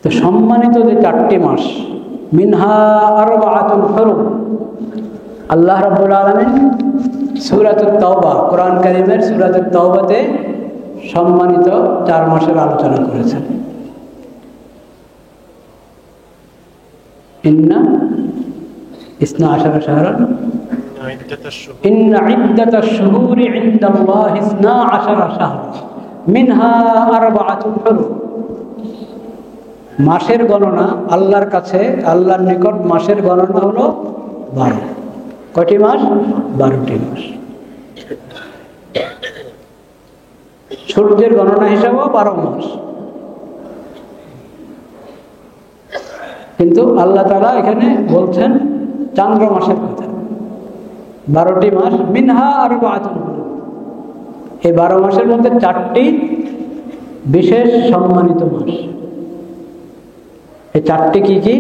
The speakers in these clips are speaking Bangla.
তো সম্মানিত যে 4টি মাস, মিনহা আরবাআতুন হুরুম, আল্লাহ রাব্বুল আলামিন সূরাতুত তাওবা, কোরআন কারীমের সূরাতুত তাওবাতে সম্মানিত 4 মাসের আলোচনা করেছেন। ইন্না ইসনা আশারা শাহরান ইন্না ইদ্দাতাশ শুহুরি ইনদাল্লাহি ইসনা আশারা শাহরা মিনহা আরবাআতুন হুরুম। মাসের গণনা আল্লাহর কাছে, আল্লাহর নিকট মাসের গণনা হলো 12। কয়টি মাস? 12টি মাস। সূর্যের গণনা হিসাবেও 12 মাস, কিন্তু আল্লাহ তাআলা এখানে বলছেন চান্দ্র মাসের কথা। 12টি মাস, মিনহা আরবাআতুন হুরুম। এই 12 মাসের মধ্যে 4টি বিশেষ সম্মানিত মাস। এই 4টি কি কি?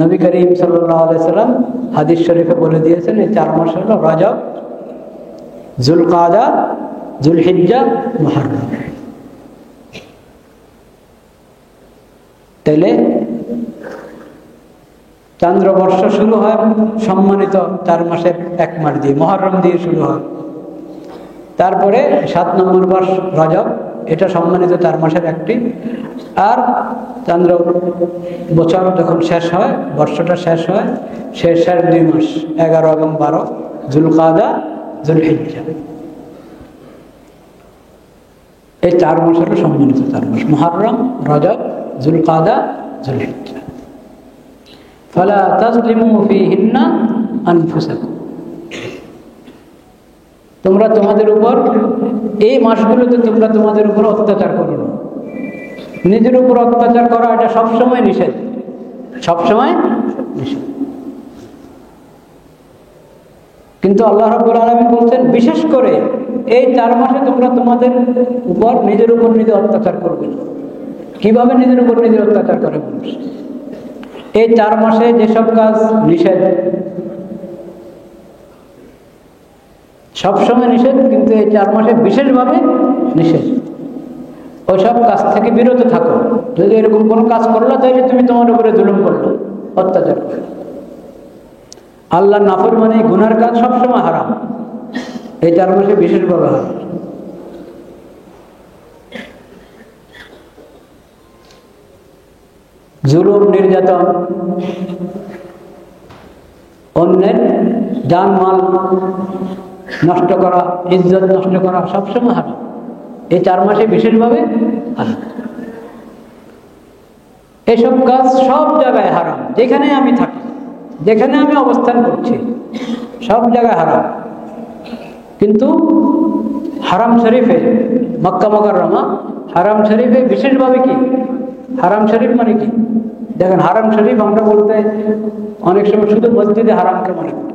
নবী করিম সাল্লাল্লাহু আলাইহি সাল্লাম হাদিস শরীফে বলে দিয়েছেন, এই 4 মাস হলো রজব, যুলকাদা, যুলহিজ্জা, মুহররম। তাহলে চন্দ্রবর্ষ শুরু হয় সম্মানিত 4 মাসের 1 মাস দিয়ে, মুহররম দিয়ে শুরু হয়। তারপরে 7 নম্বর মাস রজব, এটা সম্মানিত 4 মাসের একটি। আর চন্দ্র বছর যখন শেষ হয়, বর্ষটা শেষ হয়, শেষের 2 মাস 11 এবং 12, যুলকাদা, যুলহিজ্জা। এই 4 মাস হলো সম্মানিত 4 মাস, মুহররম, রজব, যুলকাদা, যুলহিজ্জা। ফালা তাজলিমু ফীহিন্না আনফুসাকুম, তোমরা তোমাদের উপর এই মাসগুলোতে তোমরা তোমাদের উপর অত্যাচার করো না। নিজের উপর অত্যাচার করা এটা সবসময় নিষেধ, সবসময় নিষেধ। কিন্তু আল্লাহ রাব্বুল আলামিন বলছেন বিশেষ করে এই 4 মাসে তোমরা তোমাদের উপর নিজের উপর নিজে অত্যাচার করবে না। কিভাবে নিজের উপর নিজে অত্যাচার করে মানুষ? এই 4 মাসে যেসব কাজ নিষেধ, সবসময় নিষেধ, কিন্তু এই 4 মাসে বিশেষভাবে নিষেধ। ওইসব কাজ থেকে বিরত থাকো। যদি এরকম কোনো কাজ করলো তাহলে তুমি তোমার উপরে জুলুম করলো, অত্যাচার করলো। আল্লাহর নাফরমানি, গুনার কাজ সবসময় হারাম, এই 4 মাসে বিশেষভাবে হারাম। জুলুম, নির্যাতন, অন্যের জানমাল নষ্ট করা, ইজ্জত নষ্ট করা সবসময় হারাম, এই 4 মাসে বিশেষভাবে হারাম। এসব কাজ সব জায়গায় হারাম। যেখানে আমি থাকি, যেখানে আমি অবস্থান করছি, সব জায়গায় হারাম। কিন্তু হারাম শরীফে, মক্কা মুকাররমা হারাম শরীফে বিশেষভাবে কি? হারাম শরীফ মানে কি? দেখেন, হারাম শরীফ আমরা বলতে অনেক সময় শুধু মসজিদে হারামকে মনে করি,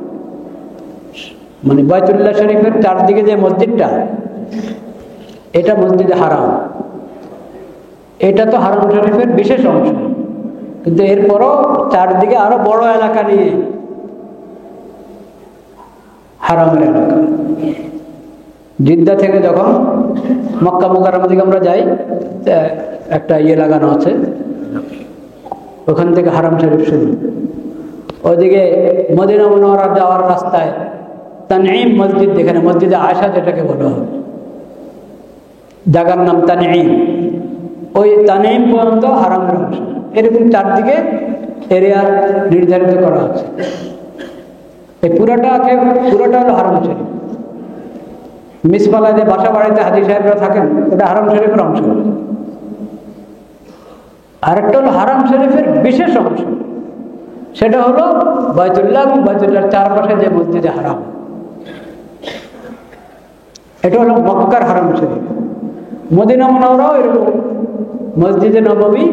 মানে বাইতুল্লাহ শরীফের চারদিকে যে মসজিদটা, এটা মসজিদে হারাম, এটা তো হারাম শরীফের বিশেষ অংশ। কিন্তু এরপরও চারদিকে আরো বড় এলাকা নিয়ে হারামের এলাকা। জিদ্দা থেকে যখন মক্কা মুকাররমা দিকে আমরা যাই, একটা ইয়ে লাগানো আছে, ওখান থেকে হারাম শরীফ শুরু। ওইদিকে মদিনা মুনাওয়ারা যাওয়ার রাস্তায় তানঈম মসজিদ, যেখানে মসজিদে আয়েশা যেটাকে বলা হয়, জায়গার নাম তানঈম। ওই তানঈম পর্যন্ত হারামের অংশ। এরকম চারদিকে এরিয়া নির্ধারিত করা আছে। এই পুরোটা হলো হারাম শরীফ। মিসপালায় যে বাসা বাড়িতে হাজী সাহেবরা থাকেন, ওটা হারাম শরীফের অংশ। আরেকটা হলো হারাম শরীফের বিশেষ অংশ, সেটা হলো বাইতুল্লাহ এবং বাইতুল্লাহর চারপাশে যে মসজিদে হারাম, এটা হলো মক্কার হারাম শরীফ। মদিনা মুনাওয়ারাও এরকম, মসজিদে নববী,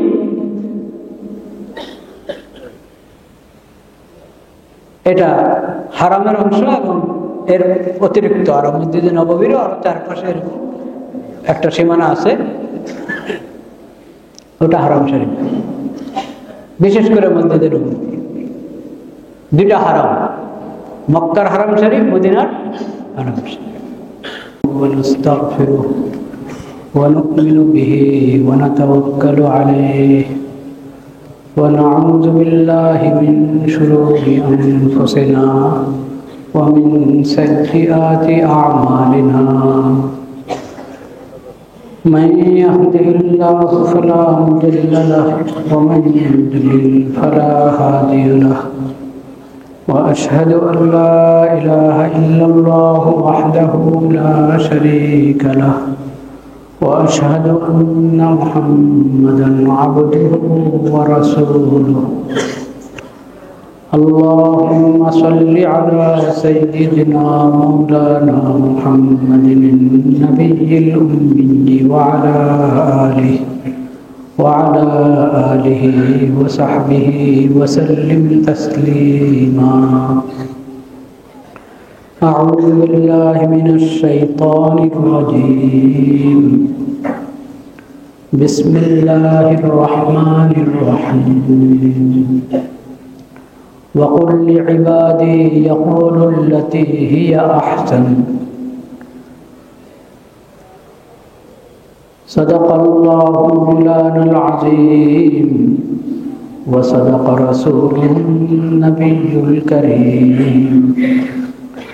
এটা হারামের অংশ এবং এর অতিরিক্ত আরো মসজিদে নববীরও আরো চারপাশে এরকম একটা সীমানা আছে, ওটা হারাম শরীফ। বিশেষ করে মসজিদে নববী, দুইটা হারাম, মক্কার হারাম শরীফ, মদিনার হারাম শরীফ। ونستغفره ونؤمن به ونتوكل عليه ونعوذ بالله من شرور أنفسنا ومن سيئات أعمالنا من يهده الله فلا مضل له ومن يضلل فلا هادي له وأشهد أن لا إله إلا الله وحده لا شريك له وأشهد أن محمدا عبده ورسوله اللهم صل على سيدنا مولانا محمد النبي الأمي وعلى آله وصحبه وسلم تسليما أعوذ بالله من الشيطان الرجيم بسم الله الرحمن الرحيم وقل لعبادي يقولوا التي هي أحسن صدق الله مولانا العظيم وصدق رسوله النبي الكريم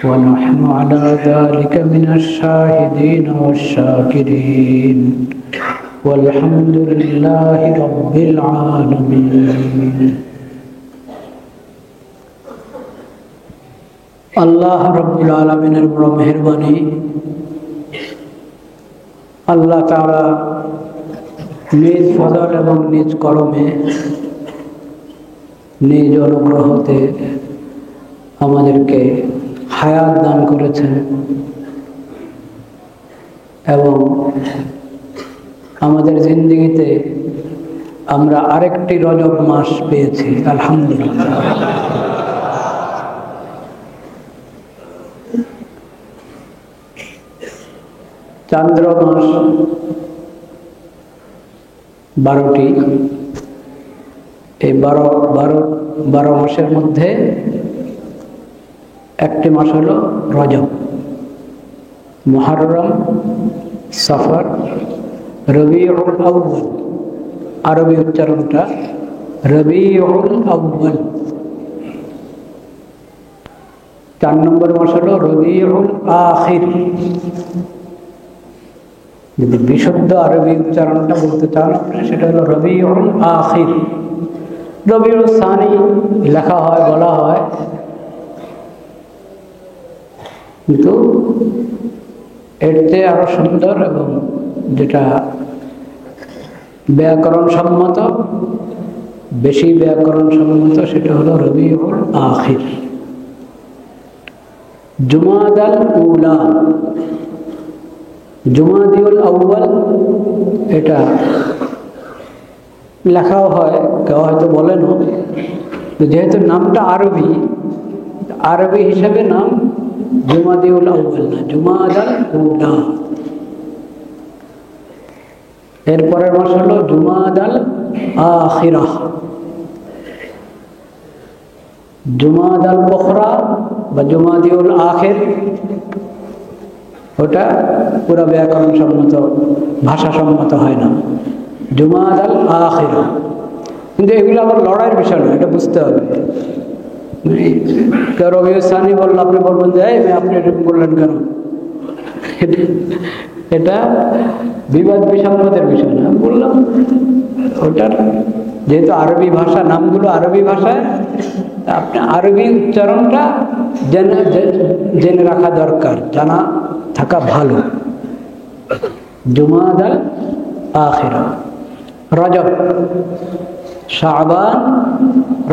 ونحن على ذلك من الشاهدين والشاكرين والحمد لله رب العالمين আল্লাহ রব্বুল আলামিনের বড় মেহেরবানি আল্লাহ তাআলা নিজ ফজল এবং নিজ করমে নিজ অনুগ্রহতে আমাদেরকে হায়াত দান করেছেন এবং আমাদের জিন্দেগিতে আমরা আরেকটি রজব মাস পেয়েছি আলহামদুলিল্লাহ। চান্দ্র মাস 12টি, এই 12 মাসের মধ্যে একটি মাস হলো রজব, মুহররম, সফর, রবিউল আউয়াল, আরবি উচ্চারণটা রবিউল আউয়াল। 4 নম্বর মাস হলো রবিউল আখির। যদি বিশুদ্ধ আরবি উচ্চারণটা বলতে চান আপনি, সেটা হলো রবিউল আখির। রবিউল সানি লেখা হয়, বলা হয়, কিন্তু এর চেয়ে আরো সুন্দর এবং যেটা ব্যাকরণ সম্মত, বেশি ব্যাকরণ সম্মত, সেটা হলো রবিউল আখির। জুমাদাল উলা, জুমাদিউল আউয়াল, এটা লেখাও হয়, কেউ হয়তো বলেন, যেহেতু নামটা আরবি, আরবি হিসাবে নাম জুমাদিউল আউয়াল না, জুমাদাল উলা। এরপরের মাস হলো জুমাদাল আখিরাহ। জুমাদাল উখরা বা জুমাদিউল আখির, ওটা পুরো ব্যাকরণ সম্মত, ভাষা সম্মত হয় না, জুমাদাল আখিরা। কিন্তু এগুলো আবার লড়াইয়ের বিষয় না, এটা বুঝতে হবে। কেউ রবিউল সানি বললো, আপনি বলবেন যে আপনি এরকম বললেন কেন? এটা বিবাদ বিসম্মতের বিষয় না, বললাম। ওটার যেহেতু আরবি ভাষা, নামগুলো আরবি ভাষায়, আপনি আরবি উচ্চারণটা জেনে রাখা দরকার, জানা থাকা ভালো। জুমাদাল আখিরা, রজব, শাবান,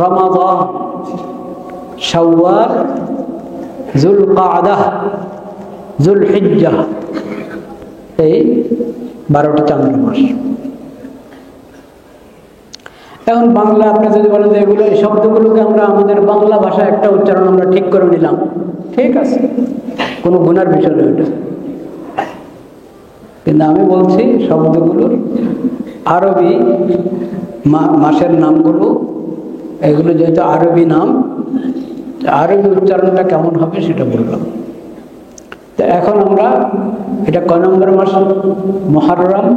রমাদান, শাওয়াল, যুলকাআদাহ, যুলহিজ্জাহ, এই 12টি চান্দ্র মাস। এখন বাংলা আপনি যদি বলেন যে এগুলো, এই শব্দগুলোকে আমরা আমাদের বাংলা ভাষায় একটা উচ্চারণ আমরা ঠিক করে নিলাম, ঠিক আছে, কোনো গুনার বিষয় নয় ওটা। কিন্তু আমি বলছি শব্দগুলোর আরবি মাসের নামগুলো, এগুলো যেহেতু আরবি নাম, আরবি উচ্চারণটা কেমন হবে সেটা বললাম। তো এখন আমরা এটা কয় নম্বর মাস? মুহররম,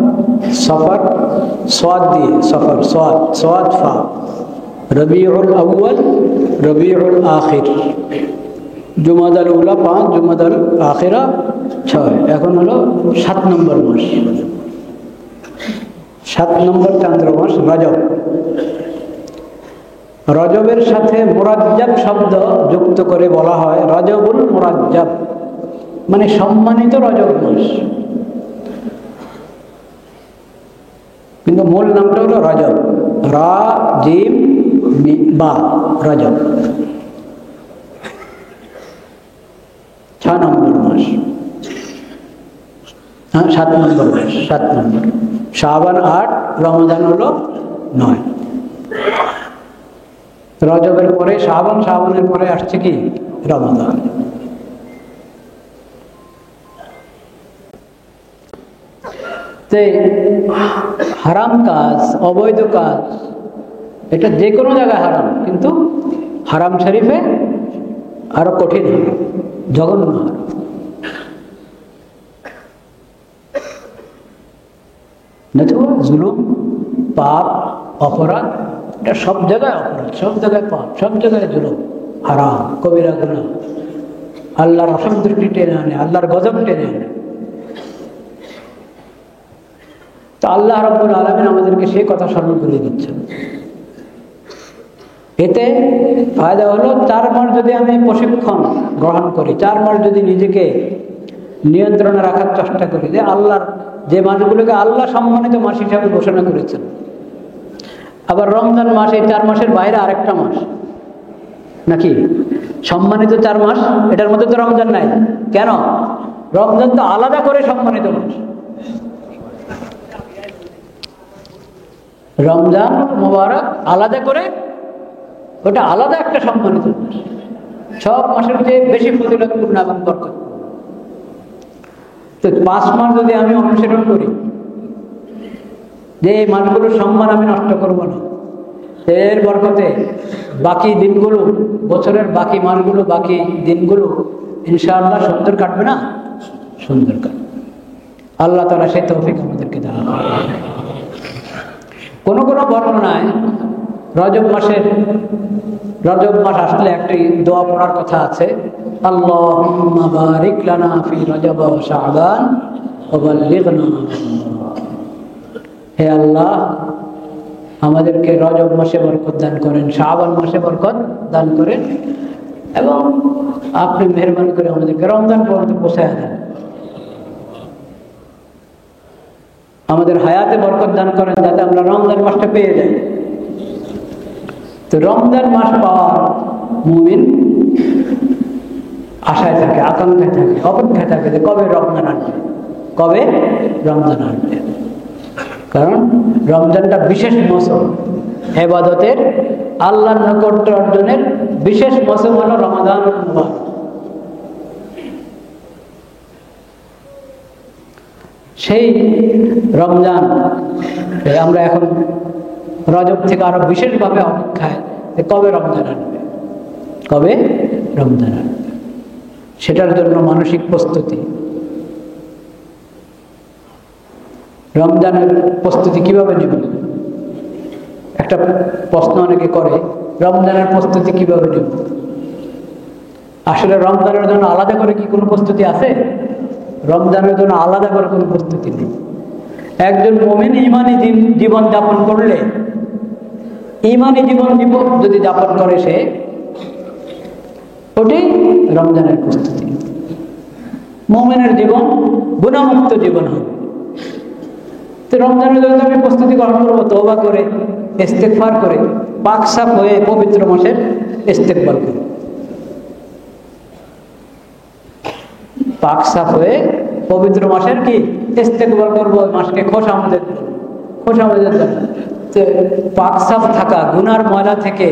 সফর, সোয়াদ দিয়ে, সফর, সোয়াদ, সোয়াদ ফা, রবিউল আউয়াল, রবিউল আখির, জুমাদাল উলা 5, জুমাদাল আখিরা 6, এখন হলো 7 নম্বর মাস, 7 নম্বর চান্দ্র মাস রজব। রজবের সাথে মুরাজ্জাব শব্দ যুক্ত করে বলা হয় রজবুল মুরাজ্জাব, মানে সম্মানিত রজব মাস, কিন্তু মূল নামটা হলো রজব, রা জিম বা, রজব 6 নম্বর মাস, 7 নম্বর মাস, 7 নম্বর। শাবান 8, রমজান হলো 9। রজবের পরে শাবান, শাবানের পরে আসছে কি রমজান। হারাম কাজ, অবৈধ কাজ, এটা যে কোনো জায়গায় হারাম, কিন্তু হারাম শরীফে আরো কঠিন হারাম, জঘন্য হারাম। জুলুম, পাপ, অপরাধ, এটা সব জায়গায় অপরাধ, সব জায়গায় পাপ, সব জায়গায় জুলুম, হারাম, কবিরা গুনাহ, আল্লাহর অসন্তুষ্টি টেনে আনে, আল্লাহর গজব টেনে আনে। তো আল্লাহ রাব্বুল আলামিন আমাদেরকে সেই কথা স্মরণ করে দিচ্ছেন। এতে ফায়দা হলো 4 মাস যদি আমি প্রশিক্ষণ গ্রহণ করি, 4 মাস যদি নিজেকে নিয়ন্ত্রণে রাখার চেষ্টা করি, যে আল্লাহর যে মাসগুলোকে আল্লাহ সম্মানিত মাস হিসাবে ঘোষণা করেছেন। আবার রমজান মাস এই 4 মাসের বাইরে আরেকটা মাস নাকি সম্মানিত 4 মাস, এটার মধ্যে তো রমজান নাই। কেন? রমজান তো আলাদা করে সম্মানিত মাস। রমজান মুবারক আলাদা করে, ওটা আলাদা একটা সম্মানিত মাস, সব মাসের চেয়ে বেশি ফজিলতপূর্ণ এবং বরকত। তো 5 মাস যদি আমি অনুসরণ করি যে এই মাসগুলোর সম্মান আমি নষ্ট করবো না, এর বরকতে বাকি দিনগুলো, বছরের বাকি মাসগুলো, বাকি দিনগুলো ইনশাআল্লাহ সুন্দর কাটবে না? সুন্দর কাটবে। আল্লাহ তাআলা সেই তৌফিক আমাদেরকে দান করুন। কোন কোন বর্ণনায় রজব মাস আসলে একটি দোয়া পড়ার কথা আছে, আল্লাহুম্মা বারিক লানা ফি রজব ওয়া শাবান ওয়া বাল্লিগনা। হে আল্লাহ, আমাদেরকে রজব মাসে বরকত দান করেন, শাবান মাসে বরকত দান করেন, এবং আপনি মেহেরবানি করে আমাদেরকে রমজান পর্যন্ত পৌঁছায় দেন। আমাদের হায়াতে বরকত দান করেন, যাতে আমরা রমজান মাসটা পেয়ে যাই। তো রমজান মাস পাওয়ার মুমিন আশায় থাকে, আকাঙ্ক্ষায় থাকে, অপেক্ষায় থাকে যে কবে রমজান আসবে, কবে রমজান আসবে। কারণ রমজানটা বিশেষ মৌসুম, ইবাদতের, আল্লাহর নৈকট্য অর্জনের বিশেষ মৌসুম হলো রমাদান মুবারক। সেই রমজান আমরা এখন রজব থেকে আরো বিশেষভাবে অপেক্ষায়, কবে রমজান আসবে, কবে রমজান আসবে, সেটার জন্য মানসিক প্রস্তুতি। রমজানের প্রস্তুতি কিভাবে নেব? একটা প্রশ্ন অনেকে করে, রমজানের প্রস্তুতি কিভাবে নেব? আসলে রমজানের জন্য আলাদা করে কি কোনো প্রস্তুতি আছে? রমজানের জন্য আলাদা করে কোনো প্রস্তুতি নেই। একজন মুমিন ঈমানী জীবন যাপন করলে, ঈমানী জীবন যদি যাপন করে সে, ওটাই রমজানের প্রস্তুতি। মুমিনের জীবন গুনাহমুক্ত জীবন হবে। তো রমজানের জন্য আমি প্রস্তুতি গ্রহণ করবো তওবা করে, ইস্তেগফার করে, পাক সাফ হয়ে পবিত্র মাসের ইস্তেকবাল করে, পাক সাফ হয়ে পবিত্র মাসের কি ইস্তেকবাল করবো, মাসকে খোশামদের পাক সাফ থাকা, গুনার ময়লা থেকে,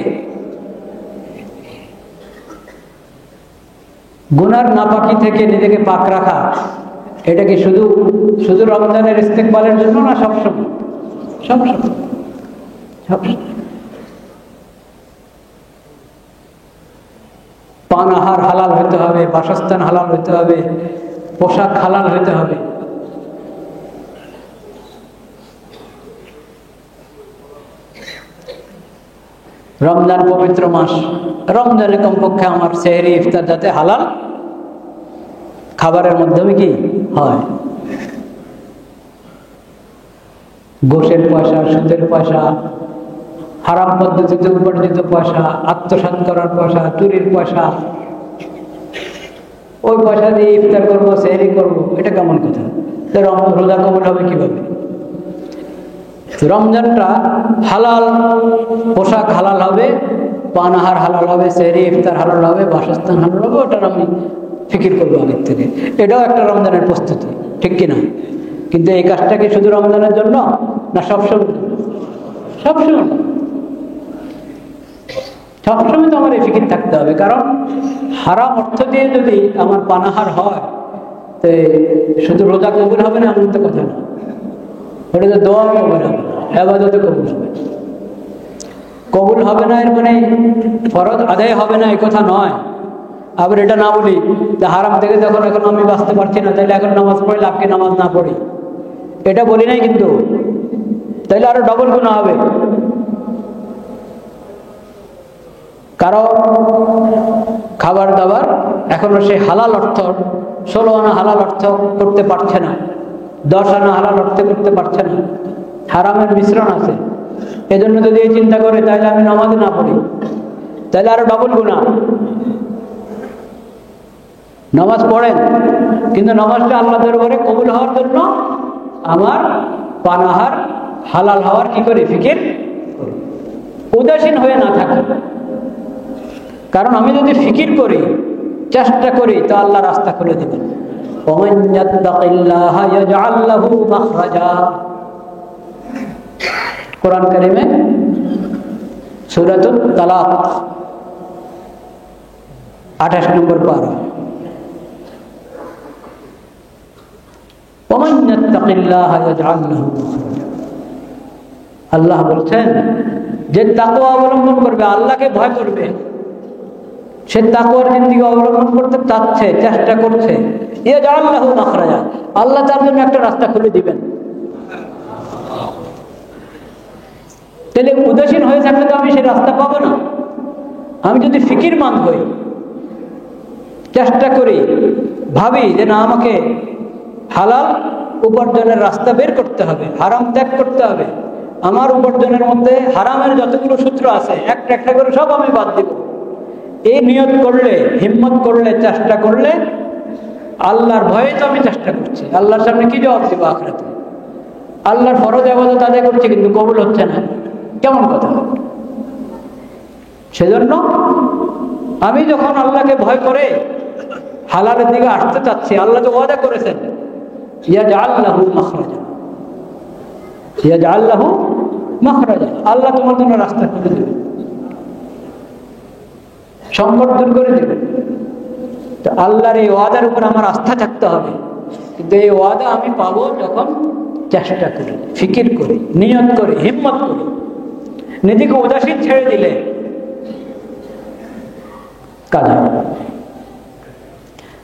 গুনার নাপাকি থেকে নিজেকে পাক রাখা, এটা কি শুধু রমজানের ইস্তেকবালের জন্য না? সবসময়, সবসময়। পান আহার হালাল হইতে হবে, বাসস্থান হালাল হইতে হবে, পোশাক হালাল হইতে হবে। রমজান পবিত্র মাস, রমজানে কমপক্ষে আমার সেহরি ইফতার যাতে হালাল খাবারের মাধ্যমে কি হয়। ঘুষের পয়সা, সুদের পয়সা, হারাম পদ্ধতিতে উপার্জিত পয়সা, আত্মসাৎ করার পয়সা, চুরির পয়সা, ওই পয়সা দিয়ে ইফতার করবো, সেহরি করবো, এটা কেমন কথা? রোজা কবুল হবে কিভাবে? রমজানটা হালাল পোশাক হালাল হবে, পানাহার হালাল হবে, সেহরি ইফতার হালাল হবে, বাসস্থান হালাল হবে, ওটার আমি ফিকির করবো আগের থেকে। এটাও একটা রমজানের প্রস্তুতি, ঠিক কিনা? কিন্তু এই কাজটা কি শুধু রমজানের জন্য না সবসময়? সবসময়, সবসময় তো আমার এই ফিকির থাকতে হবে। কারণ হারাম অর্থ দিয়ে যদি আমার পানাহার হয়, তো শুধু রোজা কবুল হবে না এমন তো কথা না, ওটা তো দোয়া কবুল হবে, ইবাদতে কবুল হবে। কবুল হবে না এর মানে ফরজ আদায় হবে না এই কথা নয়। আবার এটা না বলি যে হারাম থেকে যখন এখন আমি বাঁচতে পারছি না, তাইলে এখন নামাজ পড়ি লাভ কি নামাজ না পড়ি, এটা বলি নাই কিন্তু, তাইলে আরো ডবল গুনাহ হবে। কারো খাবার দাবার এখনো সে হালাল অর্থ 16 আনা হালাল অর্থ করতে পারছে না, 10 আনা হালাল অর্থ করতে পারছে না, হারামের মিশ্রণ আছে। এজন্য যদি এই চিন্তা করে তাহলে আমি নামাজে না পড়ি, তাহলে আরো ডবল গুনাহ। নামাজ পড়েন, কিন্তু নামাজটা আল্লাহ দরবারে কবুল হওয়ার জন্য আমার পানাহার হালাল হওয়ার কি করে ফিকির করি, উদাসীন হয়ে না থাকি। কারণ আমি যদি ফিকির করি, চেষ্টা করি, তো আল্লাহ রাস্তা খুলে দিবেন। ওমান ইয়াত্তাকিল্লাহা ইয়াজআল লাহু মাখরাজা, কোরআন কারীমে সূরাতুত তালাক 28 নম্বর পারা। ওমান ইয়াত্তাকিল্লাহা ইয়াজআল লাহু মাখরাজা, আল্লাহ বলছেন যে তাকওয়া অবলম্বন করবে, আল্লাহকে ভয় করবে, সে তাকওয়ার জিন্দেগি অবলম্বন করতে চাচ্ছে, চেষ্টা করছে, ইয়াজআল লাহু মাখরাজা, আল্লাহ তার জন্য একটা রাস্তা খুলে দিবেন। তাহলে উদাসীন হয়ে থাকলে তো আমি সেই রাস্তা পাবো না। আমি যদি ফিকিরমান হই, চেষ্টা করি, ভাবি যে না আমাকে হালাল উপার্জনের রাস্তা বের করতে হবে, হারাম ত্যাগ করতে হবে, আমার উপার্জনের মধ্যে হারামের যতগুলো সূত্র আছে একটা একটা করে সব আমি বাদ দিব, এই নিয়ত করলে, হিম্মত করলে, চেষ্টা করলে, আল্লাহর ভয়ে তো আমি চেষ্টা করছি, আল্লাহর সামনে কি জবাব দিব আখিরাতে? আল্লাহর ফরজ ইবাদত আদায় করছি কিন্তু কবুল হচ্ছে না, কেমন কথা? সেজন্য আমি যখন আল্লাহকে ভয় করে হালালের দিকে আসতে চাচ্ছি, আল্লাহ তো ওয়াদা করেছেন ইয়াজআল লাহু মাখরাজা, ইয়াজআল লাহু মাখরাজা, আল্লাহ তোমার জন্য রাস্তা খুলে দেবে, সংকট দূর করে দেবে। তো আল্লাহর এই ওয়াদার উপর আমার আস্থা থাকতে হবে। কিন্তু এই ওয়াদা আমি পাবো যখন চেষ্টা করি, ফিকির করি, নিয়ত করি, হিম্মত করি। নিজেকে উদাসীন ছেড়ে দিলে কাজ হবে।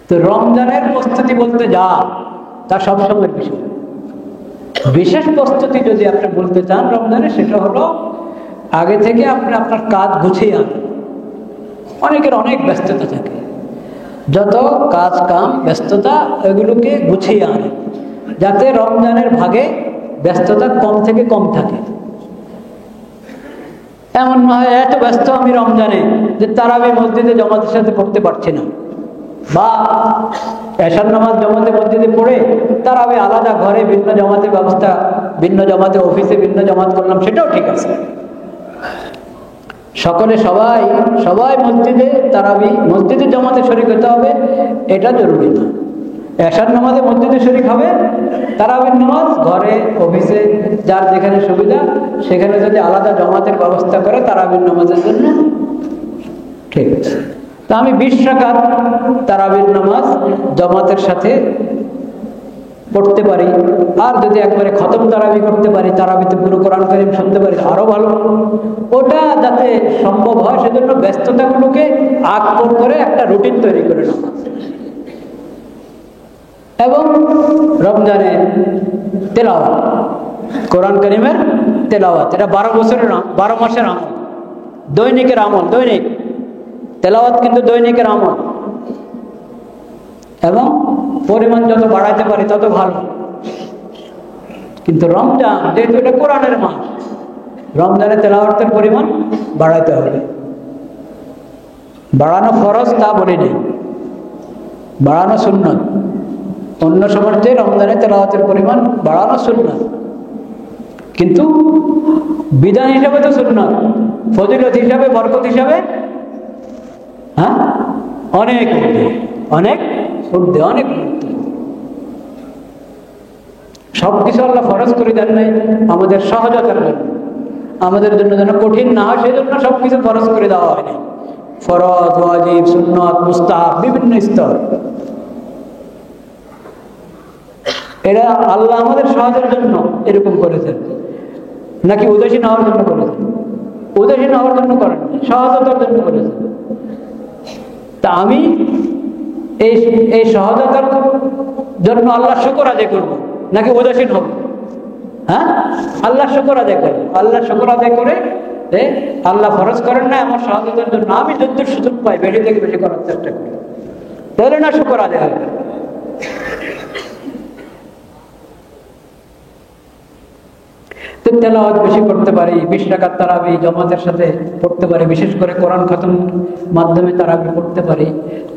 তো রমজানের প্রস্তুতি বলতে যা তা সবসময়ের বিষয়। বিশেষ প্রস্তুতি যদি আপনি বলতে চান রমজানে, সেটা হলো আগে থেকে আপনি আপনার কাজ গুছিয়ে আনেন। অনেকের অনেক ব্যস্ততা থাকে, যত কাজ কাম ব্যস্ততা এগুলোকে গুছিয়ে আনেন, যাতে রমজানের ভাগে ব্যস্ততা কম থেকে কম থাকে। এমন নয় এত ব্যস্ত আমি রমজানে যে তারাবি মসজিদে জামাতের সাথে পড়তে পারছি না, বা এশার নামাজ জামাতে মসজিদে পড়ে তারাবি আলাদা ঘরে ভিন্ন জামাতের ব্যবস্থা, ভিন্ন জামাতে অফিসে ভিন্ন জামাত করলাম, সেটাও ঠিক আছে। সকলে সবাই সবাই মসজিদে তারাবি মসজিদে জামাতে শরীক হতে হবে এটা জরুরি না। এশার নামাজে মসজিদে শরীক হবে, তারাবির নামাজ ঘরে অফিসে যার যেখানে সুবিধা সেখানে যদি আলাদা জামাতের ব্যবস্থা করে তারাবির নামাজের জন্য ঠিক আছে। তা আমি 20 রাকাত তারাবির নামাজ জামাতের সাথে পড়তে পারি, আর যদি একবারে খতম তারাবি করতে পারি, তারাবিতে পুরো কোরআন কারীম শুনতে পারি আরো ভালো। ওটা যাতে সম্ভব হয় সেজন্য ব্যস্ততাগুলোকে আগ করে একটা রুটিন তৈরি করে নেওয়া। এবং রমজানে তেলাওয়াত, কোরআন কারীমের তেলাওয়াত, এটা 12 মাসের আমল। দৈনিকের আমল, দৈনিক তেলাওয়াত কিন্তু দৈনিকের আমল, এবং পরিমাণ যত বাড়াইতে পারি তত ভালো। কিন্তু রমজান যেহেতু এটা কোরআনের মাস, রমজানে তেলাওয়াতের পরিমাণ বাড়াইতে হবে। বাড়ানো ফরজ তা বলি নেই, বাড়ানো সুন্নত। অন্য সময়ের চেয়ে রমজানে তেলাওয়াতের পরিমাণ বাড়ানো সুন্নত, কিন্তু বিধান হিসাবে তো সুন্নত, ফজিলত হিসাবে, বরকত হিসাবে হ্যাঁ অনেক ঊর্ধ্বে, অনেক ঊর্ধ্বে, অনেক ঊর্ধ্বে। সবকিছু আল্লাহ ফরজ করে দেন নাই আমাদের সহজতার জন্য, আমাদের জন্য যেন কঠিন না হয় সেই জন্য সবকিছু ফরজ করে দেওয়া হয়নি। ফরজ, ওয়াজিব, সুন্নত, মুস্তাহাব, বিভিন্ন স্তর। এরা আল্লাহ আমাদের সহজের জন্য এরকম করেছেন, নাকি উদাসীন হওয়ার জন্য করেছেন? উদাসীন হওয়ার জন্য করেন, সহজতার জন্য করেছেন। তা আমি এই সহজতার জন্য আল্লাহ শুকর আদায় করবো, নাকি উদাসীন হব? হ্যাঁ, আল্লাহ শুকর আদায় করবো। আল্লাহ শুকর আদায় করে আল্লাহ ফরজ করেন না আমার সহজতার জন্য, আমি যদ্দূর সুযোগ পাই বেশি থেকে বেশি করার চেষ্টা করি, তাহলে না শুকর আদায় হবে। তেলাওয়াত বেশি করতে পারি, 20 রাকাত তারাবি জামাতের সাথে পড়তে পারি, বিশেষ করে কোরআন খতম মাধ্যমে তারাবি পড়তে পারি।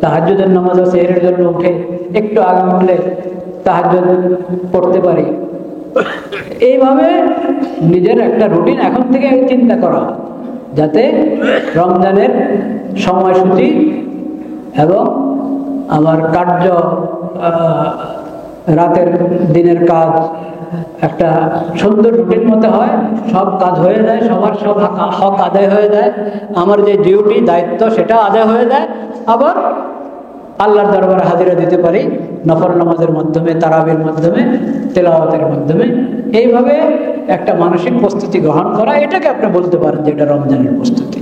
তাহাজ্জুদের নামাজ আছে, এর জন্য উঠে একটু আগে উঠলে তাহাজ্জুদ পড়তে পারি। এইভাবে নিজের একটা রুটিন এখন থেকে চিন্তা করা, যাতে রমজানের সময়সূচি এবং আমার কার্য, রাতের দিনের কাজ একটা সুন্দর রুটিন মতো হয়, সব কাজ হয়ে যায়, সবার সব হক আদায় হয়ে যায়, আমার যে ডিউটি দায়িত্ব সেটা আদায় হয়ে যায়, আবার আল্লাহর দরবারে হাজিরা দিতে পারি নফল নামাজের মাধ্যমে, তারাবির মাধ্যমে, তেলাওয়াতের মাধ্যমে। এইভাবে একটা মানসিক প্রস্তুতি গ্রহণ করা, এটাকে আপনি বলতে পারেন যে এটা রমজানের প্রস্তুতি।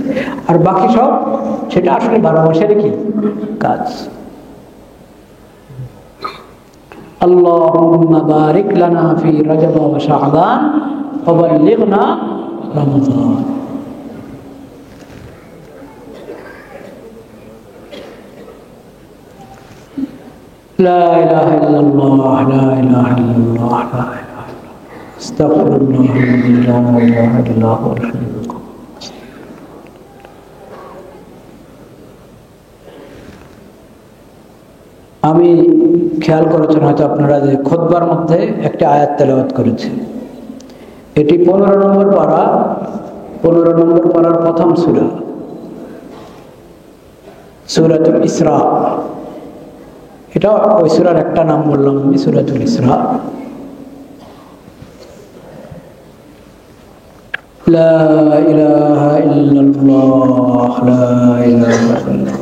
আর বাকি সব সেটা আসলে 12 মাসের কি কাজ। اللهم بارك لنا في رجب وشعبان وبلغنا رمضان. لا إله إلا الله، لا إله إلا الله، لا إله إلا الله، استغفر الله الذي لا إله إلا هو الحي القيوم. আমি খেয়াল করেছেন হয়তো আপনারা যে খুতবার মধ্যে একটা আয়াত তেলাওয়াত করেছে, এটি 15 নম্বর পারা, 15 নম্বর পারার প্রথম সূরা, সূরাতুল ইসরা। এটা ওই সূরার একটা নাম বললাম আমি, সূরাতুল ইসরা। লা ইলাহা ইল্লাল্লাহ, লা ইলাহা ইল্লাল্লাহ।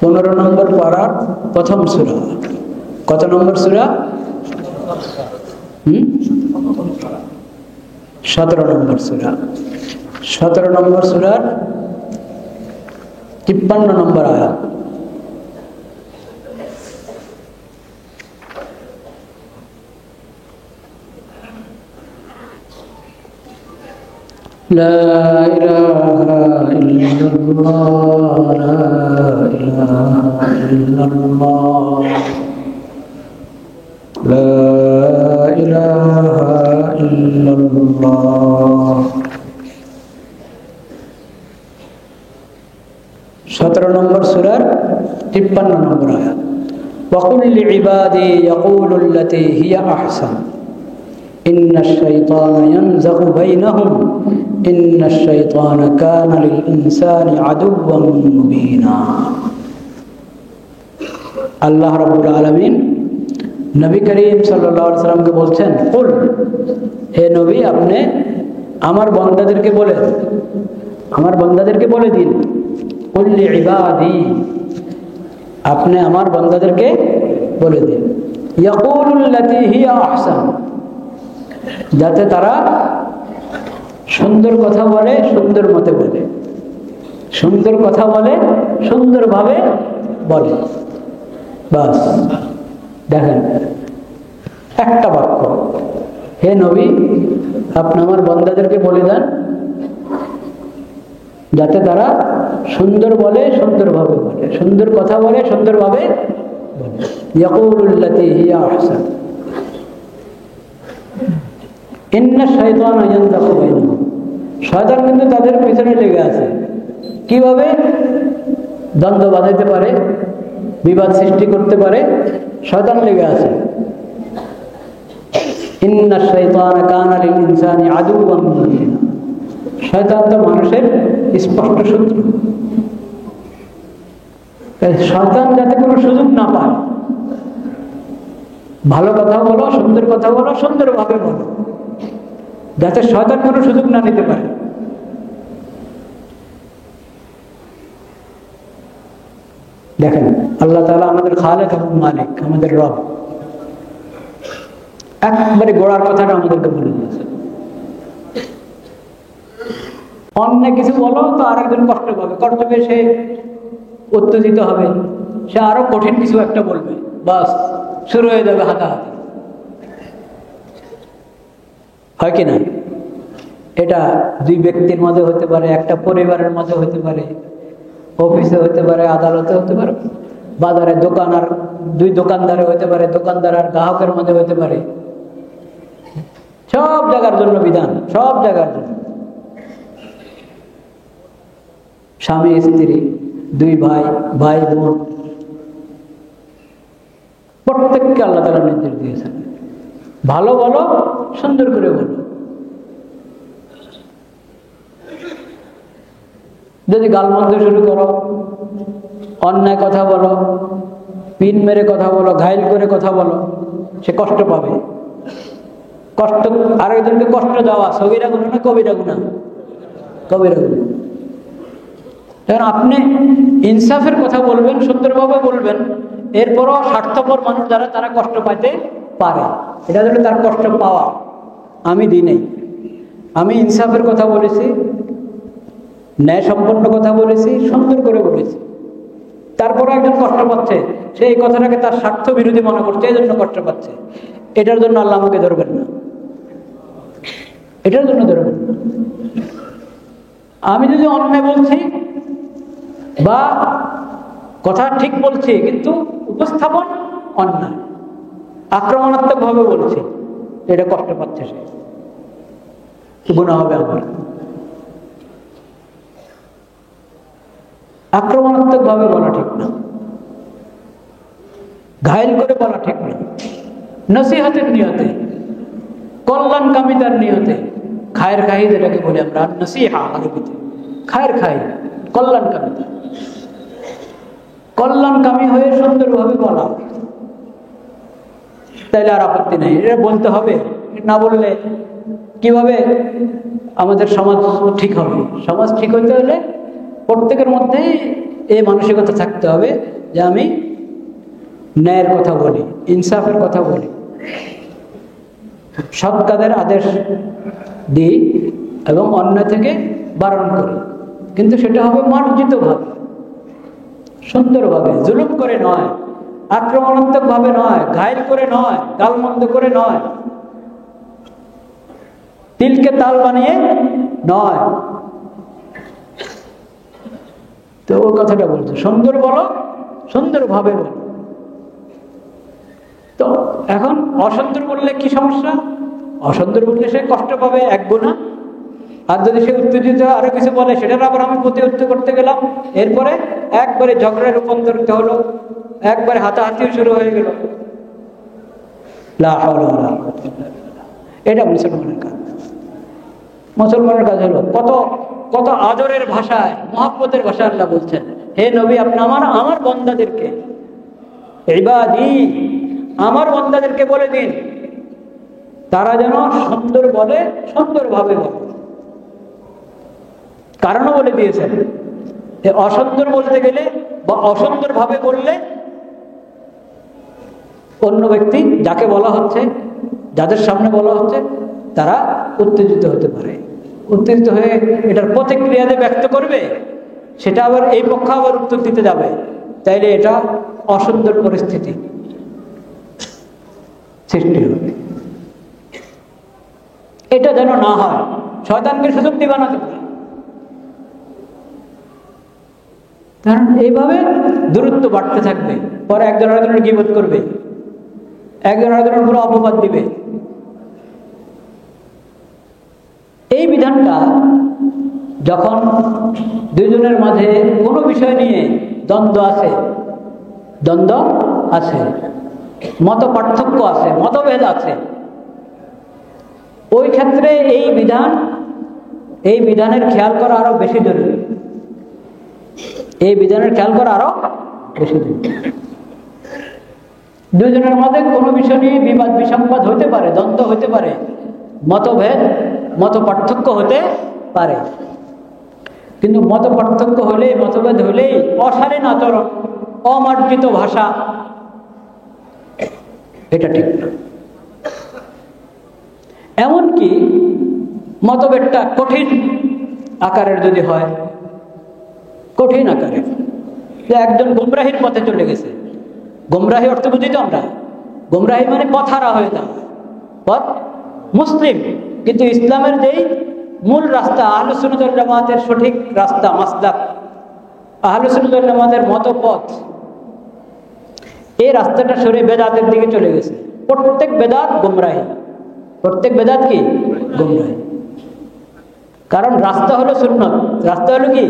পনেরো নম্বর পারার প্রথম সূরা। কত নম্বর সূরা? 17 নম্বর সূরা। 17 নম্বর সূরার 53 নম্বর আয়াত। لا إله إلا الله، لا إله إلا الله، لا إله إلا الله। 17 নম্বর সূরার 53 নম্বর আয়াত। وقل لعبادي يقولوا التي هي أحسن إن الشيطان ينزغ بينهم إن الشيطان كان للإنسان عدوا مبينا। আল্লাহ রাব্বুল আলামিন নবী করিম সাল্লাল্লাহু আলাইহি ওয়াসাল্লামকে বলছেন, কুল, হে নবী আপনি আমার বান্দাদেরকে বলে, আমার বান্দাদেরকে বলে দিন, কুল লিইবাদি, আপনি আমার বান্দাদেরকে বলে দিন, ইয়াকুলুল্লাতী হিয়া আহসান, যাতে তারা সুন্দর কথা বলে, সুন্দর মতে বলে, সুন্দর কথা বলে, সুন্দরভাবে বলে। বাস দেখেন একটা বাক্য, হে নবী, আপনি আমার বান্দাদেরকে বলে দেন যাতে তারা সুন্দর বলে, সুন্দরভাবে বলে, সুন্দর কথা বলে, সুন্দরভাবে বলে। ইয়াকুলুল্লাতী হিয়া আহসান ইন্না শাইতানা ইয়ানজাগু বাইনাহুম। শয়তান কিন্তু তাদের পিছনে লেগে আছে। কিভাবে? দ্বন্দ্ব বাঁধাইতে পারে, বিবাদ সৃষ্টি করতে পারে, শয়তান লেগে আছে। ইন্না শাইতানা কানা লিল ইনসানি আদুওয়ান মুবিনা। শয়তান তো মানুষের স্পষ্ট শত্রু। শয়তান যাতে কোনো সুযোগ না পায়, ভালো কথা বলো, সুন্দর কথা বলো, সুন্দরভাবে বলো, যাতে শয়তান কোনো সুযোগ না নিতে পারে। দেখেন, আল্লাহ তাআলা আমাদের খালেক এবং মালিক, আমাদের রব। একবারে গোড়ার কথাটা আমাদেরকে বলে দিয়েছে। অন্য কিছু বলো তো আরেকজন কষ্ট পাবে, কষ্ট পেয়ে সে উত্তেজিত হবে, সে আরো কঠিন কিছু একটা বলবে, বাস শুরু হয়ে যাবে হাতাহাতি। হয় কি না? এটা দুই ব্যক্তির মাঝে হতে পারে, একটা পরিবারের মাঝে হতে পারে, অফিসে হতে পারে, আদালতে হতে পারে, বাজারে দোকান আর দুই দোকানদারে হতে পারে, দোকানদার আর গ্রাহকের মাঝে হতে পারে। সব জায়গার জন্য বিধান, সব জায়গার জন্য। স্বামী স্ত্রী, দুই ভাই, ভাই বোন, প্রত্যেককে আল্লাহ তাআলা নির্দেশ দিয়েছেন, ভালো বলো, সুন্দর করে বলো। যদি গালমন্দ শুরু করো, অন্যায় কথা বলো, পিন মেরে কথা বলো, ঘাইল করে কথা বলো, সে কষ্ট পাবে। কষ্ট, আরেকজনকে কষ্ট দেওয়া সগীরা গুনাহ না কবিরা গুনাহ? কবিরা গুনাহ। কারণ আপনি ইনসাফের কথা বলবেন, সুন্দরভাবে বলবেন, এরপরও স্বার্থপর মানুষ যারা, তারা কষ্ট পাইতে পারে। এটা হলো তার কষ্ট পাওয়া। আমি দিই নাই, আমি ইনসাফের কথা বলেছি, ন্যায় সম্পন্ন কথা বলেছি, সুন্দর করে বলেছি, তারপরও একজন কষ্ট পাচ্ছে, সে এই কথাটাকে তার স্বার্থ বিরোধী মনে করছে, এই জন্য কষ্ট পাচ্ছে। এটার জন্য আল্লাহ আমাকে ধরবেন না, এটার জন্য ধরবেন না। আমি যদি অন্যায় বলছি বা কথা ঠিক বলছি, কিন্তু উপস্থাপন অন্যায়, আক্রমণাত্মক ভাবে বলছি, এটা কষ্ট পাচ্ছে, সে গুনাহ হবে আমার। আক্রমণাত্মক ভাবে বলা ঠিক না, ঘায়েল করে বলা ঠিক না, নসিহতের নিয়তে, কল্যাণকামিতার নিয়তে, খায়ের খাই যেটাকে বলি আমরা, নসিহা আরবিতে, খায়ের খাই, কল্যাণকামিতা, কল্যাণকামী হয়ে সুন্দরভাবে বলা, তাইলে আর আপত্তি নেই। এটা বলতে হবে, না বললে কিভাবে আমাদের সমাজ ঠিক হবে? সমাজ ঠিক হতে হলে প্রত্যেকের মধ্যেই এই মানসিকতা থাকতে হবে যে আমি ন্যায়ের কথা বলি, ইনসাফের কথা বলি, সৎ কাজের আদেশ দিই এবং অন্যায় থেকে বারণ করি, কিন্তু সেটা হবে মার্জিত ভাবে, সুন্দরভাবে, জুলুম করে নয়, আক্রমণাত্মক ভাবে নয়, ঘায়েল করে নয়, গালমন্দ করে নয়, তিলকে তাল বানিয়ে নয়। তো ওই কথাটা বলছে, সুন্দর বলো, সুন্দরভাবে বলো। তো এখন অসুন্দর বললে কি সমস্যা? অসুন্দর বললে সে কষ্ট পাবে, এক গুনাহ। আর যদি সে উত্তেজিত আরো কিছু বলে, সেটার আবার আমি প্রতিহত করতে গেলাম, এরপরে একবারে ঝগড়ায় রূপান্তরিত হলো, একবারে হাতাহাতিও শুরু হয়ে গেল। লা হাওলা ওয়ালা কুওয়াতা ইল্লা বিল্লাহ। এটা মুসলমানের কাজ। মুসলমানের কাজ হলো কত কত আদরের ভাষায়, মহব্বতের ভাষায় আল্লাহ বলছেন, হে নবী, আপনি আমার বান্দাদেরকে, ইবাদি, আমার বান্দাদেরকে বলে দিন, তারা যেন সুন্দর বলে, সুন্দরভাবে বলে। কারণও বলে দিয়েছেন, অসুন্দর বলতে গেলে বা অসুন্দর ভাবে বললে অন্য ব্যক্তি, যাকে বলা হচ্ছে, যাদের সামনে বলা হচ্ছে, তারা উত্তেজিত হতে পারে। উত্তেজিত হয়ে এটার প্রতিক্রিয়া যে ব্যক্ত করবে, সেটা আবার এই পক্ষে আবার উত্তর দিতে যাবে, তাইলে এটা অসুন্দর পরিস্থিতি সৃষ্টি হবে। এটা যেন না হয়, শয়তানকে সুযোগ দিবা না তোমরা। কারণ এইভাবে দূরত্ব বাড়তে থাকবে, পরে একজন আরেকজনের গীবত করবে, একজন আরেকজনের পুরো অপবাদ দিবে। এই বিধানটা যখন দুইজনের মাঝে কোনো বিষয় নিয়ে দ্বন্দ্ব আছে, মত পার্থক্য আছে, মতভেদ আছে, ওই ক্ষেত্রে এই বিধানের খেয়াল করা আরো বেশি জরুরি। এই বিধানের খেয়াল করা আরো বেশি জরুরি। দুজনের মধ্যে কোনো বিষয় নিয়ে বিবাদ বিসংবাদ হতে পারে, দ্বন্দ্ব হতে পারে, মত পার্থক্য হতে পারে, কিন্তু মত পার্থক্য হলেই, মতভেদ হলেই অশালীন আচরণ, অমার্জিত ভাষা, এটা ঠিক না। এমনকি মতভেদটা কঠিন আকারের যদি হয়, কঠিন আকারের, যে একজন গুমরাহির পথে চলে গেছে, গুমরাহি অর্থ বুঝি তো আমরা, গুমরাহি মানে পথহারা হয়ে যাওয়া, পথ মুসলিম কিন্তু ইসলামের যেই মূল রাস্তা, আহলে সুন্নাত ওয়াল জামাতের সঠিক রাস্তা, মাসলাক, আহলে সুন্নাত ওয়াল জামাতের মতপথ, এই রাস্তাটা সরে বেদাতের দিকে চলে গেছে। প্রত্যেক বেদাত গুমরাহি, প্রত্যেক বেদাত কি গুমরাহি। কারণ রাস্তা হলো সুন্নাত, রাস্তা হলো কি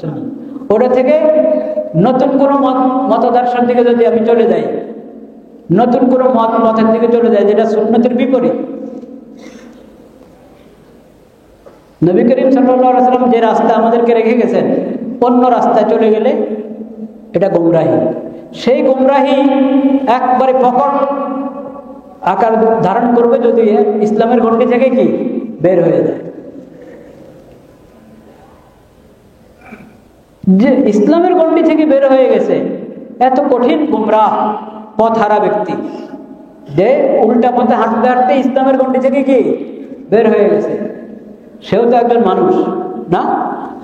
সুন্নাত। ওটা থেকে নতুন কোনো মতদর্শের দিকে যদি আমি চলে যাই, নতুন কোনো মতের দিকে চলে যাই যেটা সুন্নতের বিপরীত, নবী করিম সাল্লাল্লাহু আলাইহি ওয়াসাল্লাম যে রাস্তা আমাদেরকে রেখে গেছেন, অন্য রাস্তায় চলে গেলে এটা গুমরাহি। সেই গুমরাহি একবারে প্রকট আকার ধারণ করবে যদি ইসলামের গণ্ডি থেকে কি বের হয়ে যায়। যে ইসলামের গণ্ডি থেকে বের হয়ে গেছে, এত কঠিন গুমরাহ পথহারা ব্যক্তি, যে উল্টা পথে হাঁটতে হাঁটতে ইসলামের গণ্ডি থেকে কি বের হয়ে গেছে, সেও তো একজন মানুষ না?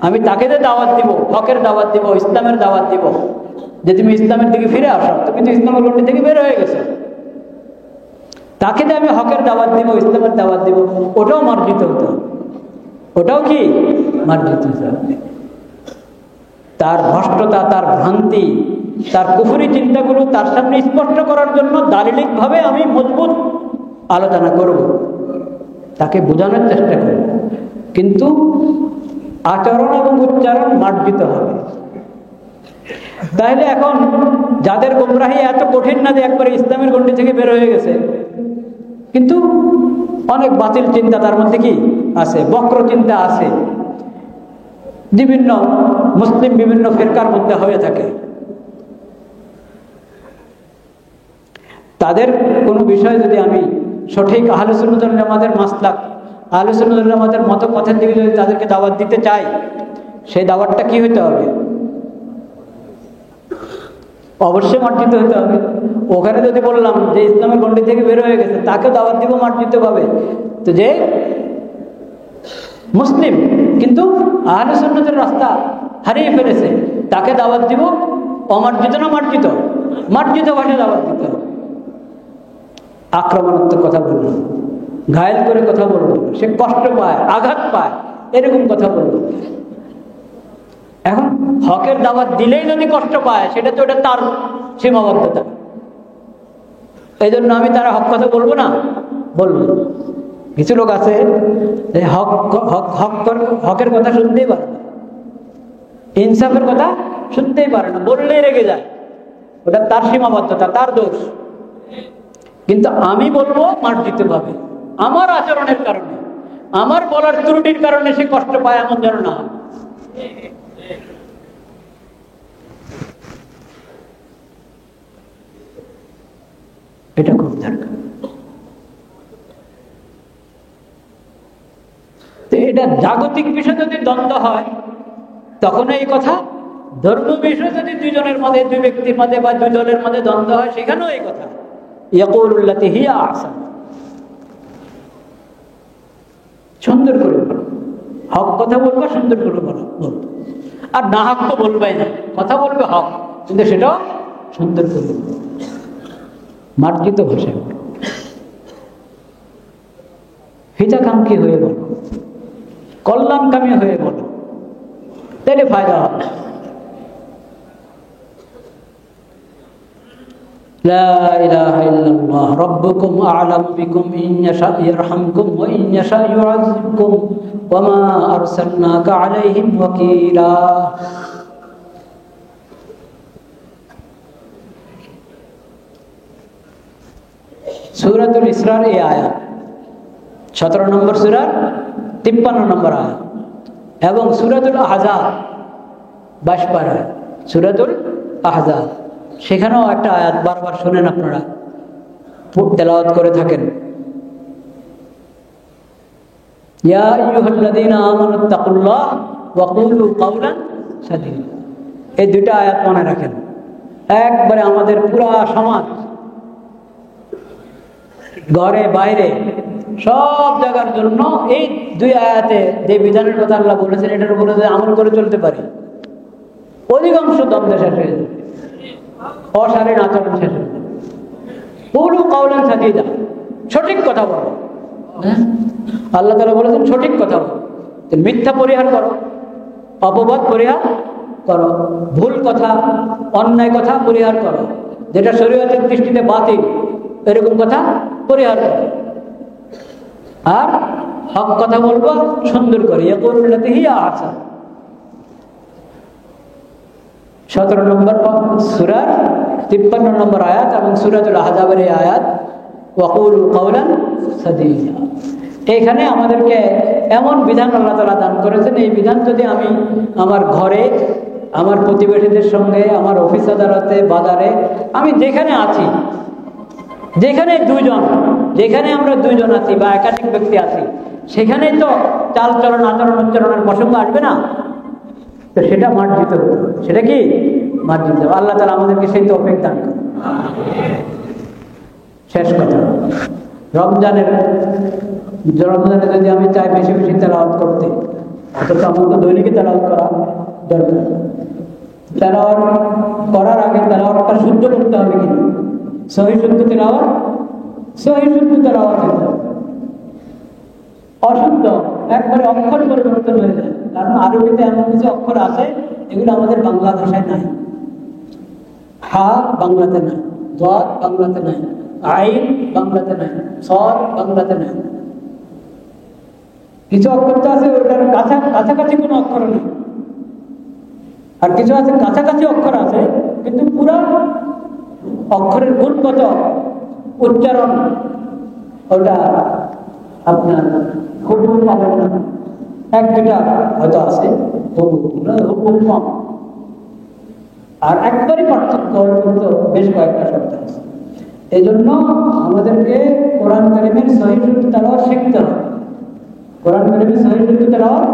আমি তাকে যে দাওয়াত দিব, হকের দাওয়াত দিব, ইসলামের দাওয়াত দিব, যে তুমি ইসলামের দিকে ফিরে আসো, তুমি তো ইসলামের গণ্ডি থেকে বের হয়ে গেছো, তাকে যে আমি হকের দাওয়াত দিব, ইসলামের দাওয়াত দিব, ওটাও মার্জিত হতো, ওটাও কি মার্জিত হতো। তার ভ্রষ্টতা, তার ভ্রান্তি, তার কুফরি চিন্তাগুলো তার সামনে স্পষ্ট করার জন্য দালিলিক ভাবে আমি মজবুত আলোচনা করব, তাকে বোঝানোর চেষ্টা করব, কিন্তু আচরণ এবং উচ্চারণ মার্জিত হবে। তাহলে এখন যাদের গুমরাহি এত কঠিন না যে একবারে ইসলামের গণ্ডি থেকে বের হয়ে গেছে, কিন্তু অনেক বাতিল চিন্তা তার মধ্যে কি আছে, বক্র চিন্তা আছে, বিভিন্ন মুসলিম বিভিন্ন ফিরকার মধ্যে হয়ে থাকে, তাদের কোনো বিষয় যদি আমি সঠিক আহলে সুন্নাত ওয়াল জামাতের মাসলাক, আহলে সুন্নাত ওয়াল জামাতের মতপথের দিকে যদি তাদেরকে দাওয়াত দিতে চাই, সেই দাওয়াতটা কি হতে হবে? অবশ্যই মার্জিত হতে হবে। ওখানে যদি বললাম যে ইসলামের গণ্ডি থেকে বের হয়ে গেছে, তাকে দাওয়াত দিব মার্জিত ভাবে, তো যে মুসলিম কিন্তু আহলে সুন্নাতের রাস্তা হারিয়ে ফেলেছে, তাকে দাওয়াত দিব অমার্জিত না মার্জিত? মার্জিত ভাষায় দাওয়াত দিতে হবে। আক্রমণাত্মক কথা বলবো, ঘায়েল করে কথা বলবো, সে কষ্ট পায়, আঘাত পায়, এরকম কথা বলবো। এখন হকের দাওয়াত দিলেই যদি কষ্ট পায়, সেটা তো ওটা তার সীমাবদ্ধতা। এই জন্য আমি তারা হক কথা বলবো না, বলবো। কিছু লোক আছে হকের কথা শুনতেই পারে না, ইনসাফের কথা শুনতেই পারে না, বললেই রেগে যায়, ওটা তার সীমাবদ্ধতা, তার দোষ। কিন্তু আমি বলবো মার্জিত ভাবে, আমার আচরণের কারণে, আমার বলার ত্রুটির কারণে সে কষ্ট পায়, এমন যেন না। এটা খুব দরকার। এটা জাগতিক বিষয় যদি দ্বন্দ্ব হয়, তখন এই কথা। ধর্ম বিষয় যদি দুইজনের মধ্যে, দুই ব্যক্তির মধ্যে বা দুই দলের মধ্যে দ্বন্দ্ব হয়, সেখানেও এই কথা। ইয়াকুলুল্লাতী হিয়া আহসান, সুন্দর করে বলো, হক কথা বলবো, সুন্দর করে বলবো, আর না হক তো বলবাই না, কথা বলবে হক, কিন্তু সেটাও সুন্দর করে বলবো, মার্জিত ভাষায়। হিতাকাঙ্ক্ষী হয়ে বলো, কল্যাণকামী হয়ে বলো, তাহলে ফায়দা হবে। লা ইলাহা ইল্লাল্লাহ রাব্বুকুম আ'লামু বিকুম ইন ইয়াশা ইয়ারহামকুম ওয়া ইন ইয়াশা ইউ'আযিবকুম ওয়া মা আরসালনাকা আলাইহিম ওয়াকিলা। সূরাতুল ইসরার এই আয়াত 17 নম্বর সূরার 53 নম্বর আয়াত, এবং সূরাতুল আহজাব 22 পারা, সূরাতুল আহজাব সেখানেও একটা আয়াত বারবার শুনেন আপনারা, তেলাওয়াত করে থাকেন। ইয়া আইয়ুহাল্লাযীনা আমানুত্তাকুল্লাহ ওয়া কুলু কাওলান সাদীদা। এই দুইটা আয়াত মনে রাখেন। একবারে আমাদের পুরা সমাজ, ঘরে বাইরে সব জায়গার জন্য এই দুই আয়াতে যে বিধানের কথা আল্লাহ বলেছেন এটার উপরে যদি আমল করে চলতে পারি, অধিকাংশ দ্বন্দ্ব শেষ হয়ে যাবে, অশালীন আচরণ শেষ হয়ে যাবে। কুলু কাওলান সাদীদা, সঠিক কথা বলো। আল্লাহ তাআলা বলেছেন সঠিক কথা বলো, মিথ্যা পরিহার করো, অপবাদ পরিহার করো, ভুল কথা অন্যায় কথা পরিহার করো, যেটা শরীয়তের দৃষ্টিতে বাতিল এরকম কথা পরিহার করো, আর হক কথা বলবো সুন্দর করে। ইয়াকুলুল্লাতী হিয়া আহসান, 17 নম্বর সূরার 53 নম্বর আয়াত এবং সূরাতুল আহজাবের এই আয়াত ওয়াকুলু কাওলান সাদীদা। এখানে আমাদেরকে এমন বিধান আল্লাহ তাআলা দান করেছেন, এই বিধান যদি আমি আমার ঘরে, আমার প্রতিবেশীদের সঙ্গে, আমার অফিস আদালতে, বাজারে, আমি যেখানে আছি, যেখানে যেখানে আমরা দুইজন আছি বা একাধিক ব্যক্তি আছি, সেখানেই তো চাল চলন আচরণ উচ্চারণের প্রসঙ্গ আসবে না, তো সেটা মার্জিত হতে হবে। সেটা কি মার্জিত হবে। আল্লাহ তাআলা আমাদেরকে সেই তৌফিক দান করুন। শেষ কথা, রমজানে যদি আমি চাই বেশি বেশি তেলাওয়াত করতে, অথচ আমার তো দৈনিকই তেলাওয়াত করা দরকার। তেলাওয়াত করার আগে তেলাওয়াতটা শুদ্ধ করতে হবে কিনা, সহি শুদ্ধ তেলাওয়াত হতে হবে। অশুদ্ধ একবারে অক্ষর পরিবর্তন হয়ে যায়, কারণ আরবিতে এমন কিছু অক্ষর আছে এগুলো আমাদের বাংলা ভাষায় নাই। হা বাংলাতে নাই, দাদ বাংলাতে নাই, আইন বাংলাতে নাই, সদ বাংলাতে নাই। কিছু অক্ষর তো আছে ওটার কাছাকাছি কোনো অক্ষর নেই, আর কিছু আছে কাছাকাছি অক্ষর আছে কিন্তু পুরা অক্ষরের গুণগত উচ্চারণ ওটা আপনার খুব পাবেন না। এক দুটা হয়তো আছে, খুব কম, আর একবারই পার্থক্য কিন্তু বেশ কয়েকটা শব্দ আছে। এই জন্য আমাদেরকে কোরআন কারীমের সহি শুদ্ধ তেলাওয়াত শিখতে হবে। কোরআন কারীমের সহি শুদ্ধ তেলাওয়াত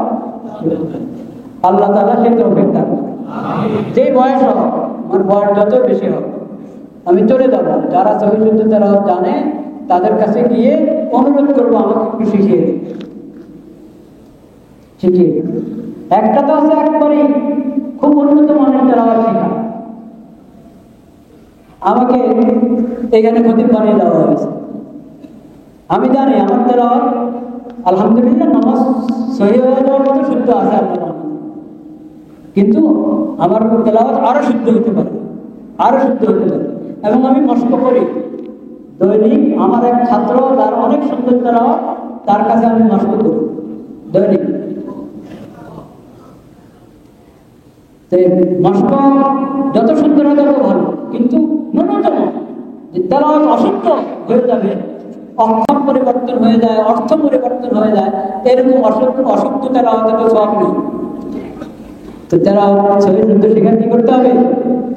আল্লাহ তাআলা সেই তৌফিক দান করুন। যেই বয়স হোক, আমার বয়স যত বেশি হোক, আমি চলে যাব, যারা সহি শুদ্ধ তেলাওয়াত জানে তাদের কাছে গিয়ে অনুরোধ করবো আমাকে একটু শিখিয়ে দিন। একটা তো আছে একবারই খুব উন্নত মানের তেলাওয়াত শেখা, আমাকে এখানে খতিব বানিয়ে দেওয়া হয়েছে। আমি জানি আমার তেলাওয়াত আলহামদুলিল্লাহ নামাজ সহি হয়ে যাওয়ার মতো শুদ্ধ আছে আপনার, কিন্তু আমার তেলাওয়াত আরো শুদ্ধ হতে পারে, এবং আমি মস্ত করি দৈনিক। আমার এক ছাত্র, তার অনেক সুন্দর তেলাওয়াত, তার কাছে আমি মস্ত করি দৈনিক। মস্ত যত সুন্দর হয় তত ভালো, কিন্তু ন্যূনতম তেলাওয়াত অশুদ্ধ হয়ে যাবে, অক্ষর পরিবর্তন হয়ে যায়, অর্থ পরিবর্তন হয়ে যায়, এরকম অশুদ্ধ তেলাওয়াতে তো সওয়াব নেই। তো তেলাওয়াত সহি শুদ্ধ শেখার কি করতে হবে?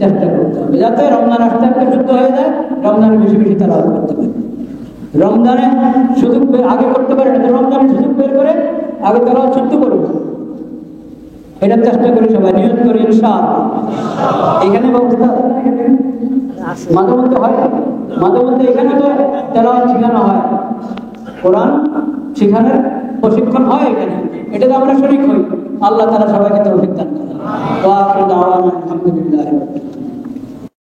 চেষ্টা করতে হবে, যাতে রমজান আসতে আসতে শুদ্ধ হয়ে যায়, রমজানে বেশি বেশি তেলাওয়াত করতে পারে। রমজানে সুযোগ আগে করতে পারে না, রমজানে সুযোগ বের করে আগে তেলাওয়াত শুদ্ধ করুন। এটা চেষ্টা করি, সবাই নিয়ত করি ইনশাআল্লাহ। এখানে ব্যবস্থা মাঝে মধ্যে হয়, মাঝে মধ্যে এখানে তো তেলাওয়াত শেখানো হয়, কোরআন শেখানোর প্রশিক্ষণ হয় এখানে, এটাতে আমরা শরীক হই। আল্লাহ তাআলা সবাইকে তৌফিক দান করেন। ওয়া আখিরু দাওয়ানা আলহামদুলিল্লাহ।